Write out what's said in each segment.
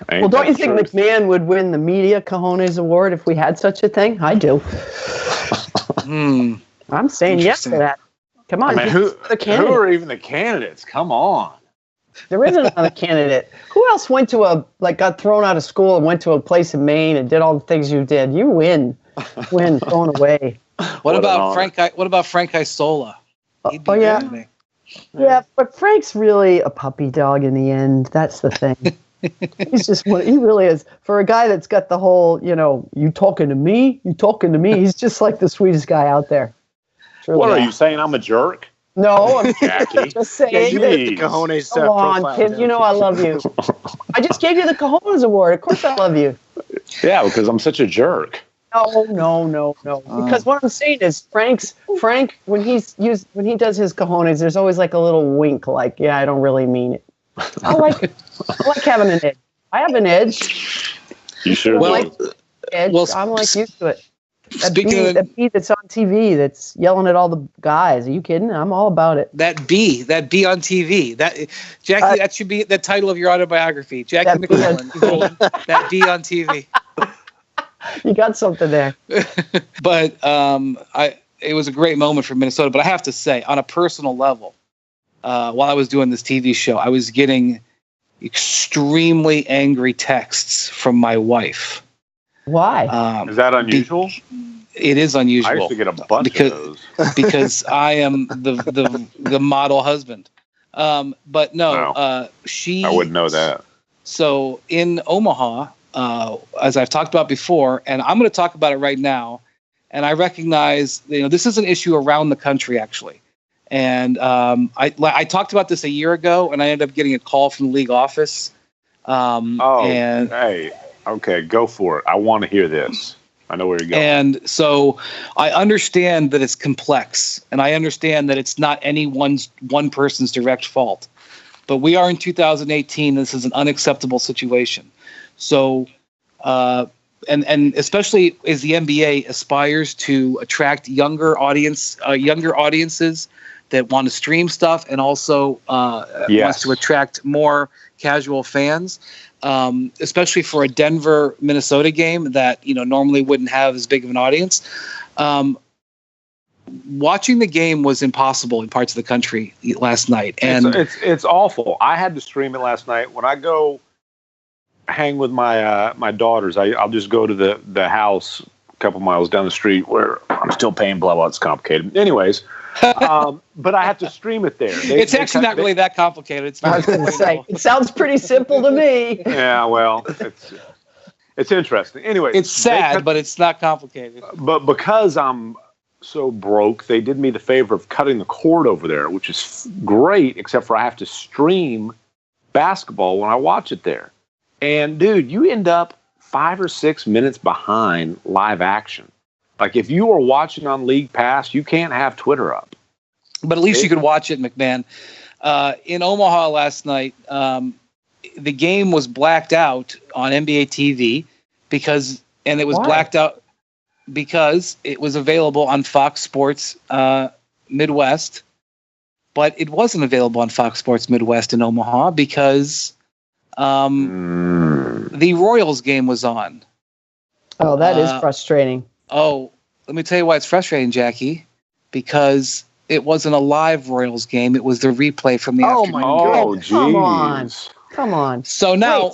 Well, don't you think McMahon would win the Media Cojones Award if we had such a thing? I do. I'm saying yes to that. Come on, who are even the candidates? Come on. There isn't another candidate. Who else got thrown out of school and went to a place in Maine and did all the things you did? You win, thrown away. What about Frank Isola? Yeah, but Frank's really a puppy dog in the end. That's the thing. He really is. For a guy that's got the whole, you talking to me? He's just like the sweetest guy out there. Really what are you saying? I'm a jerk? No, I'm just saying. You get the cojones Come on, Tim. You know I love you. I just gave you the cojones award. Of course I love you. Yeah, because I'm such a jerk. No. Because what I'm saying is Frank, when he does his cojones, there's always like a little wink, like, yeah, I don't really mean it. I like having an edge. I have an edge. You sure do. I'm used to it. That bee that's on TV that's yelling at all the guys. Are you kidding? I'm all about it. That bee on TV. Jackie, that should be the title of your autobiography. Jackie McMillan. That bee on TV. You got something there. But it was a great moment for Minnesota. But I have to say, on a personal level, while I was doing this TV show, I was getting extremely angry texts from my wife. Why? Is that unusual? It is unusual. I used to get a bunch of those. Because I am the model husband. But no, I wouldn't know that. So in Omaha, as I've talked about before, and I'm going to talk about it right now, and I recognize this is an issue around the country actually. And I talked about this a year ago, and I ended up getting a call from the league office. Hey. Okay, go for it. I want to hear this. I know where you're going. And so I understand that it's complex, and I understand that it's not one person's direct fault. But we are in 2018. This is an unacceptable situation. So, and especially as the NBA aspires to attract younger audiences that want to stream stuff, and also wants to attract more casual fans. Especially for a Denver, Minnesota game that normally wouldn't have as big of an audience. Watching the game was impossible in parts of the country last night, and it's awful. I had to stream it last night. When I go hang with my daughters, I'll just go to the house a couple miles down the street where I'm still paying. Blah blah. It's complicated. Anyways. But I have to stream it there. It's actually not really that complicated. I was going to say, it sounds pretty simple to me. Yeah, well, it's interesting. Anyway, it's sad, but it's not complicated. But because I'm so broke, they did me the favor of cutting the cord over there, which is great, except for I have to stream basketball when I watch it there. And, dude, you end up 5 or 6 minutes behind live action. Like, if you are watching on League Pass, you can't have Twitter up. But at least you could watch it, McMahon. In Omaha last night, the game was blacked out on NBA TV blacked out because it was available on Fox Sports Midwest, but it wasn't available on Fox Sports Midwest in Omaha because the Royals game was on. Oh, that is frustrating. Oh, let me tell you why it's frustrating, Jackie. Because it wasn't a live Royals game; it was the replay from the afternoon. My God! Come on. So now,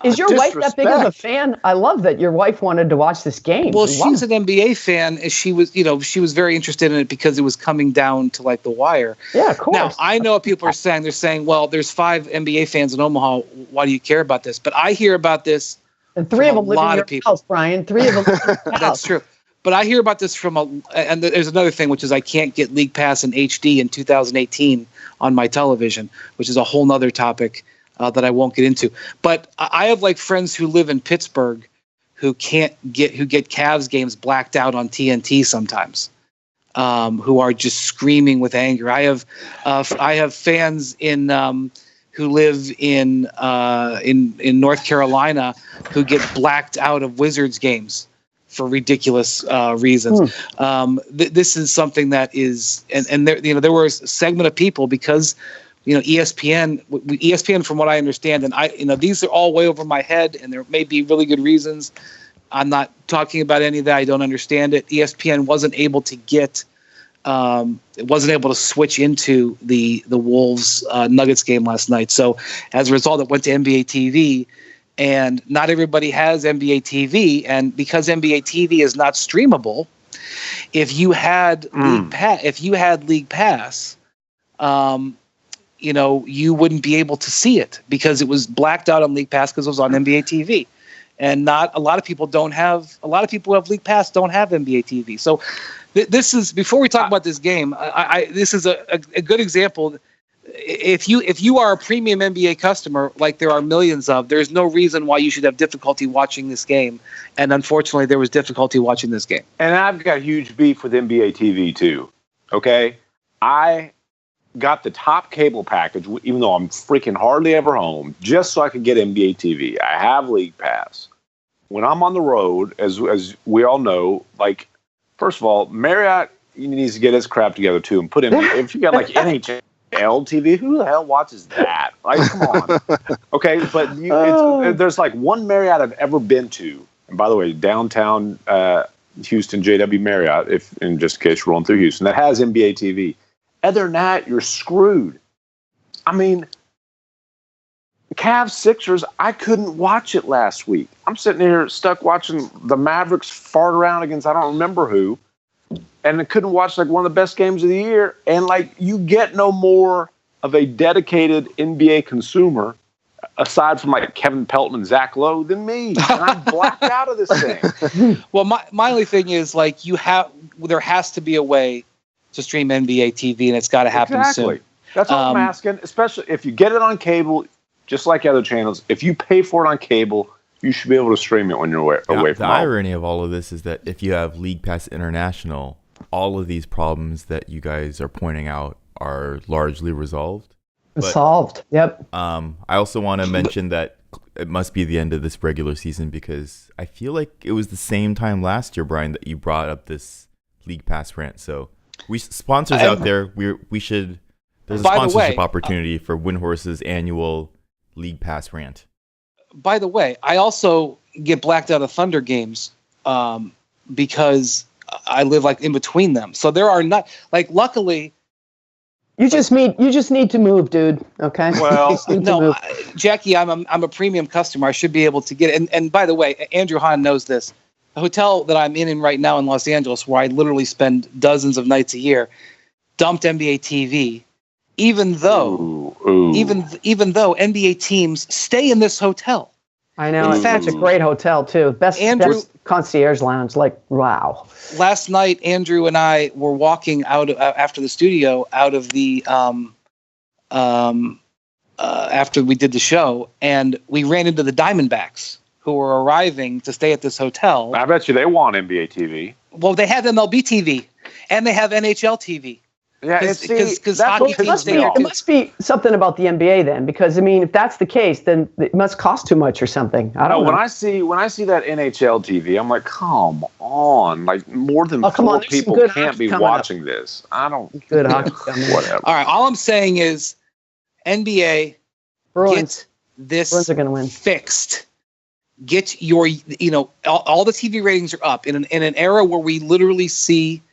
is your wife that big of a fan? I love that your wife wanted to watch this game. Well, she's an NBA fan, and she was very interested in it because it was coming down to like the wire. Yeah, of course. Now I know what people are saying. They're saying, "Well, there's 5 NBA fans in Omaha. Why do you care about this?" But I hear about this. And 3 of them live in your house, Brian. 3 of them live in your house. That's true. But I hear about this and there's another thing, which is I can't get League Pass in HD in 2018 on my television, which is a whole nother topic that I won't get into. But I have like friends who live in Pittsburgh who get Cavs games blacked out on TNT sometimes, who are just screaming with anger. I have fans who live in North Carolina who get blacked out of Wizards games for ridiculous reasons. This is something that is, and there, there was a segment of people because ESPN, from what I understand, and these are all way over my head, and there may be really good reasons. I'm not talking about any of that. I don't understand it. ESPN wasn't able to switch into the Wolves Nuggets game last night. So as a result, it went to NBA TV, and not everybody has NBA TV. And because NBA TV is not streamable, if you had League Pass, you wouldn't be able to see it because it was blacked out on League Pass because it was on NBA TV. And not a lot of people who have League Pass don't have NBA TV. So this is, before we talk about this game, this is a good example. If you are a premium NBA customer, like there are millions of, there's no reason why you should have difficulty watching this game. And unfortunately, there was difficulty watching this game. And I've got huge beef with NBA TV too. Okay, I got the top cable package, even though I'm freaking hardly ever home, just so I could get NBA TV. I have League Pass. When I'm on the road, as we all know, like, first of all, Marriott needs to get his crap together too and put in. If you got like NHL TV, who the hell watches that? Like, come on. Okay, but there's like one Marriott I've ever been to, and by the way, downtown Houston, JW Marriott, if in just in case you're rolling through Houston, that has NBA TV. Other than that, you're screwed. I mean, Cavs Sixers, I couldn't watch it last week. I'm sitting here stuck watching the Mavericks fart around against I don't remember who, and I couldn't watch like one of the best games of the year. And like, you get no more of a dedicated NBA consumer aside from like Kevin Pelton and Zach Lowe than me. And I'm blacked out of this thing. Well, my only thing is like there has to be a way to stream NBA TV, and it's got to happen soon. That's all I'm asking, especially if you get it on cable, just like other channels. If you pay for it on cable, you should be able to stream it when you're away from home. The irony of all of this is that if you have League Pass International, all of these problems that you guys are pointing out are largely resolved. Solved. Yep. I also want to mention that it must be the end of this regular season because I feel like it was the same time last year, Brian, that you brought up this League Pass rant. So we sponsors out there, we should. There's a sponsorship opportunity for Windhorse's annual League Pass rant. By the way, I also get blacked out of Thunder games because I live like in between them. So there are not like, luckily. You just need to move, dude. Okay. Well, no, Jackie, I'm a premium customer. I should be able to get it. And by the way, Andrew Hahn knows this. The hotel that I'm in right now in Los Angeles, where I literally spend dozens of nights a year, dumped NBA TV. Even though NBA teams stay in this hotel. I know. In fact, it's a great hotel too. Best concierge lounge. Like, wow. Last night, Andrew and I were walking out after the studio, out of the after we did the show, and we ran into the Diamondbacks, who were arriving to stay at this hotel. I bet you they want NBA TV. Well, they have MLB TV, and they have NHL TV. Yeah, because hockey teams it must be something about the NBA then, because I mean, if that's the case, then it must cost too much or something. I don't know. When I see that NHL TV, I'm like, come on, like more than 4 people can't be watching this. I don't. Good hockey. Whatever. All right, all I'm saying is, NBA, Bruins. Get this Bruins are going to win. Fixed. Get your, all the TV ratings are up in an era where we literally see.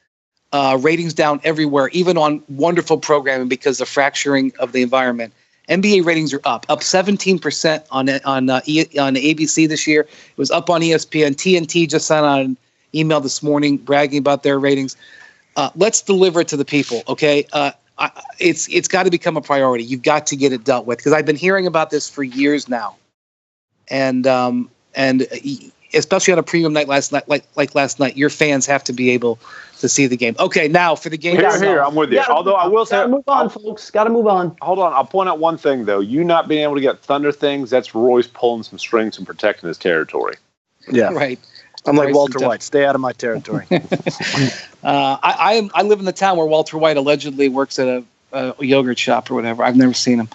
Ratings down everywhere, even on wonderful programming because of fracturing of the environment. NBA ratings are up 17% on ABC this year. It was up on ESPN. TNT just sent out an email this morning bragging about their ratings. Let's deliver it to the people, okay? It's got to become a priority. You've got to get it dealt with because I've been hearing about this for years now, and especially on a premium night last night, your fans have to be able to see the game. Okay, now for the game. Here, I'm with you. Although I will say, gotta move on, folks. Got to move on. Hold on, I'll point out one thing though. You not being able to get Thunder things, that's Royce pulling some strings and protecting his territory. Yeah, right. I'm like Walter White. Stay out of my territory. I live in the town where Walter White allegedly works at a yogurt shop or whatever. I've never seen him.